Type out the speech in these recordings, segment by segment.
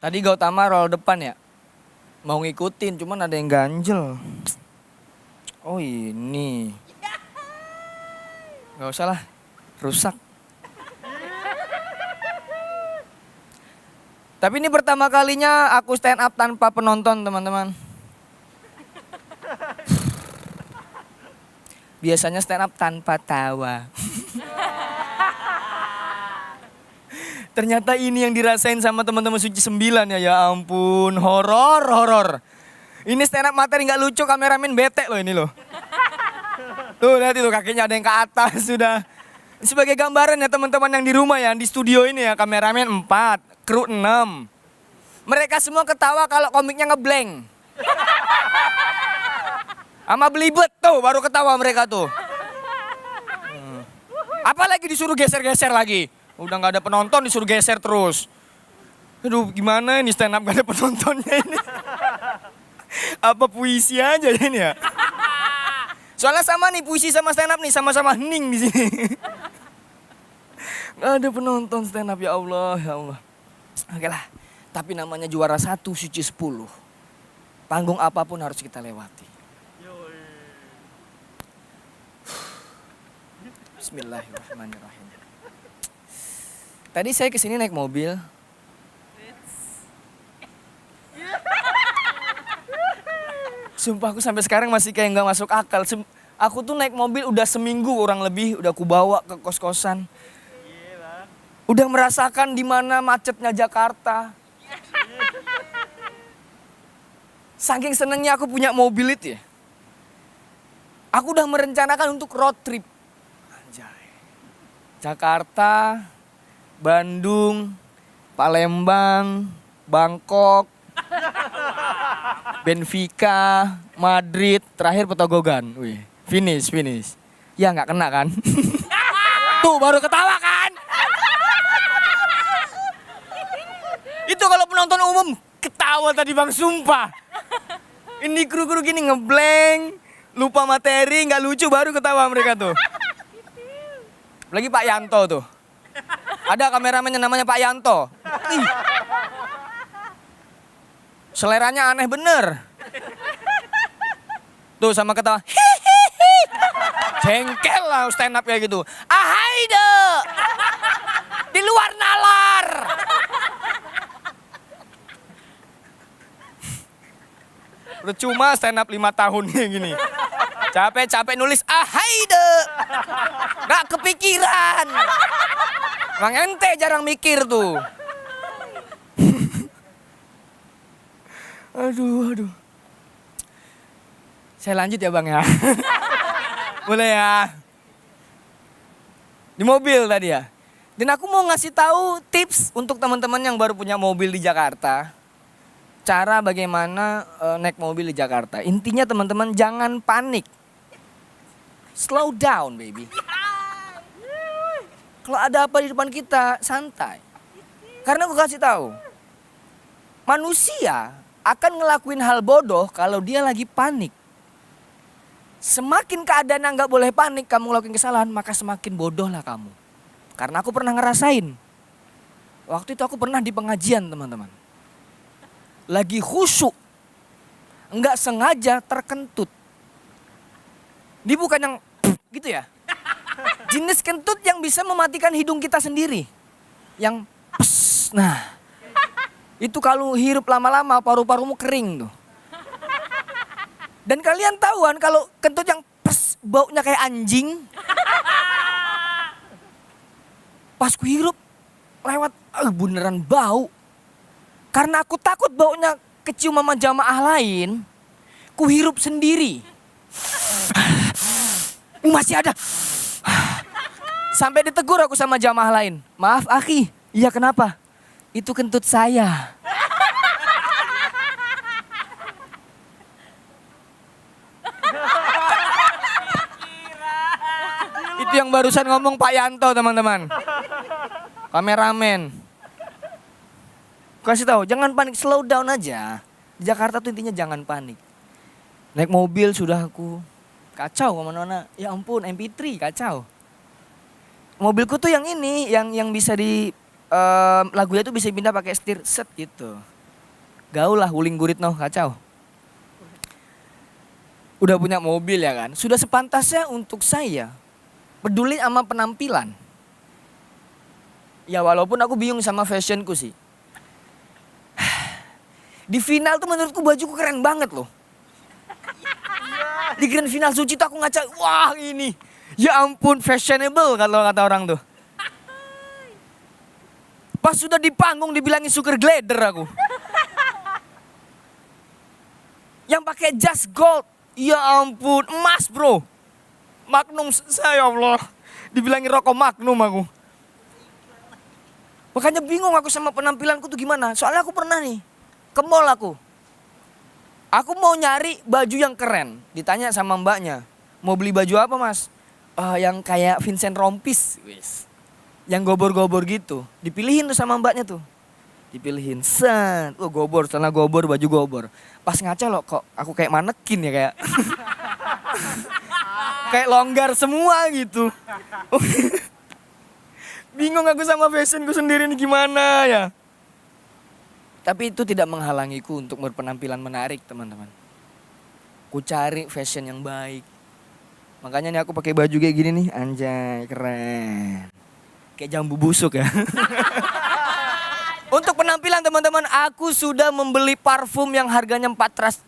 Tadi Gautama roll depan ya. Mau ngikutin, cuman ada yang ganjel. Oh ini. Gak usah lah, rusak. Tapi ini pertama kalinya aku stand up tanpa penonton, teman-teman. Biasanya stand up tanpa tawa. Ternyata ini yang dirasain sama teman-teman Suci 9 ya. Ya ampun, horor. Ini stand up materi nggak lucu, kameramen bete loh ini loh. Tuh lihat itu kakinya ada yang ke atas sudah. Sebagai gambaran ya teman-teman yang di rumah ya, di studio ini ya, kameramen 4, kru 6. Mereka semua ketawa kalau komiknya ngeblank. Sama belibet tuh baru ketawa mereka tuh. Apalagi disuruh geser-geser lagi. Udah gak ada penonton disuruh geser terus. Aduh gimana ini stand up gak ada penontonnya ini. Apa puisi aja ini ya. Soalnya sama nih puisi sama stand up nih sama-sama hening di sini. Gak ada penonton stand up, ya Allah, ya Allah. Oke lah, tapi namanya juara 1 Suci 10. Panggung apapun harus kita lewati. Bismillahirrahmanirrahim. Tadi saya kesini naik mobil. Sumpah aku sampai sekarang masih kayak nggak masuk akal. Aku tuh naik mobil udah seminggu kurang lebih, udah aku bawa ke kos-kosan. Udah merasakan di mana macetnya Jakarta. Saking senengnya aku punya mobil itu ya. Aku udah merencanakan untuk road trip. Anjay. Jakarta, Bandung, Palembang, Bangkok, Benfica, Madrid, terakhir Petogogan. Wih, finish. Ya nggak kena kan? Tuh baru ketawa kan? Itu kalau penonton umum ketawa tadi bang, sumpah. Ini kru-kru gini ngeblank, lupa materi, nggak lucu baru ketawa mereka tuh. Lagi Pak Yanto tuh. Ada kameramennya namanya Pak Yanto. Ih. Seleranya aneh bener. Tuh sama ketawa. Hihihi. Jengkel lah stand up kayak gitu. Ahaide. Di luar nalar. Percuma stand up 5 tahun kayak gini. Capek-capek nulis ahaide. Gak kepikiran. Bang ente jarang mikir tuh. Aduh. Saya lanjut ya bang ya. Boleh ya. Di mobil tadi ya. Dan aku mau ngasih tahu tips untuk teman-teman yang baru punya mobil di Jakarta. Cara bagaimana naik mobil di Jakarta. Intinya teman-teman jangan panik. Slow down baby. Kalau ada apa di depan kita, santai. Karena aku kasih tahu, manusia akan ngelakuin hal bodoh kalau dia lagi panik. Semakin keadaan yang nggak boleh panik, kamu ngelakuin kesalahan, maka semakin bodoh lah kamu. Karena aku pernah ngerasain. Waktu itu aku pernah di pengajian teman-teman. Lagi khusyuk, nggak sengaja terkentut. Ini bukan yang gitu ya. Jenis kentut yang bisa mematikan hidung kita sendiri. Yang pes. Nah, itu kalau hirup lama-lama paru-parumu kering tuh. Dan kalian tahuan kalau kentut yang pes, baunya kayak anjing. Pas ku hirup lewat, beneran bau. Karena aku takut baunya kecium sama jamaah lain, ku hirup sendiri. Masih ada. Sampai ditegur aku sama jamaah lain. Maaf akhi, iya kenapa? Itu kentut saya. Itu yang barusan ngomong Pak Yanto teman-teman. Kameramen. Kasih tahu, jangan panik, slow down aja. Di Jakarta tuh intinya jangan panik. Naik mobil sudah aku kacau kemana-mana. Ya ampun, MP3 kacau. Mobilku tuh yang ini, yang bisa di lagunya tuh bisa pindah pakai setir set gitu. gaul lah, wuling gurit noh, kacau. Udah punya mobil ya kan, sudah sepantasnya untuk saya peduli sama penampilan. Ya walaupun aku bingung sama fashionku sih. Di final tuh menurutku bajuku keren banget loh. Di grand final suci tuh aku ngaca, wah ini, ya ampun fashionable kalau kata orang tuh. Pas sudah di panggung dibilangin sugar glider aku. Yang pakai jas gold, ya ampun emas bro. Magnum saya Allah, dibilangin rokok Magnum aku. Makanya bingung aku sama penampilanku tuh gimana. Soalnya aku pernah nih ke mall aku. Aku mau nyari baju yang keren. Ditanya sama mbaknya, mau beli baju apa mas? Yang kayak Vincent Rompis. Yang gobor-gobor gitu. Dipilihin tuh sama mbaknya tuh. Dipilihin, set. Oh gobor, celana gobor, baju gobor. Pas ngaca loh kok aku kayak manekin ya kayak. Kayak longgar semua gitu. Bingung aku sama fashionku sendiri nih gimana ya. Tapi itu tidak menghalangiku untuk berpenampilan menarik teman-teman. Ku cari fashion yang baik. Makanya nih aku pakai baju kayak gini nih, anjay keren. Kayak jambu busuk ya. Untuk penampilan teman-teman, aku sudah membeli parfum yang harganya 400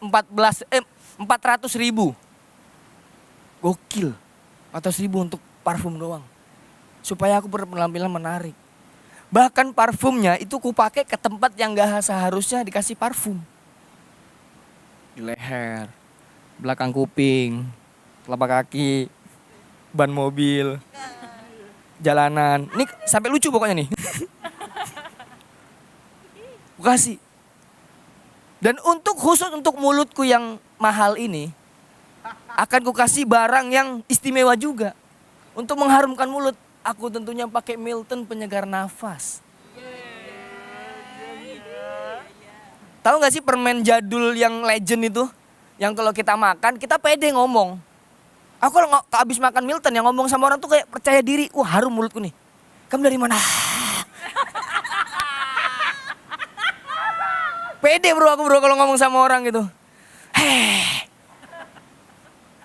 ribu. Gokil, 400 ribu untuk parfum doang. Supaya aku berpenampilan menarik. Bahkan parfumnya itu ku pakai ke tempat yang gak seharusnya dikasih parfum. Di leher, belakang kuping, telapak kaki, ban mobil, jalanan. Ini sampai lucu pokoknya nih. Ku kasih. Dan khusus untuk mulutku yang mahal ini, akan ku kasih barang yang istimewa juga. Untuk mengharumkan mulut, aku tentunya pakai Milton penyegar nafas. Tahu gak sih permen jadul yang legend itu? Yang kalau kita makan, kita pede ngomong. Aku kalau habis makan Milton yang ngomong sama orang tuh kayak percaya diri. Wah harum mulutku nih. Kamu dari mana? Pede bro aku bro kalau ngomong sama orang gitu.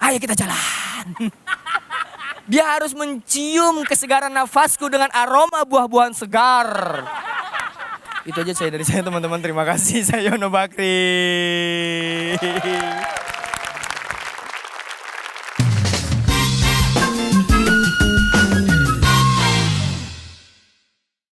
Ayo kita jalan. Dia harus mencium kesegaran nafasku dengan aroma buah-buahan segar. Itu aja dari saya teman-teman. Terima kasih. Saya Yono Bakri.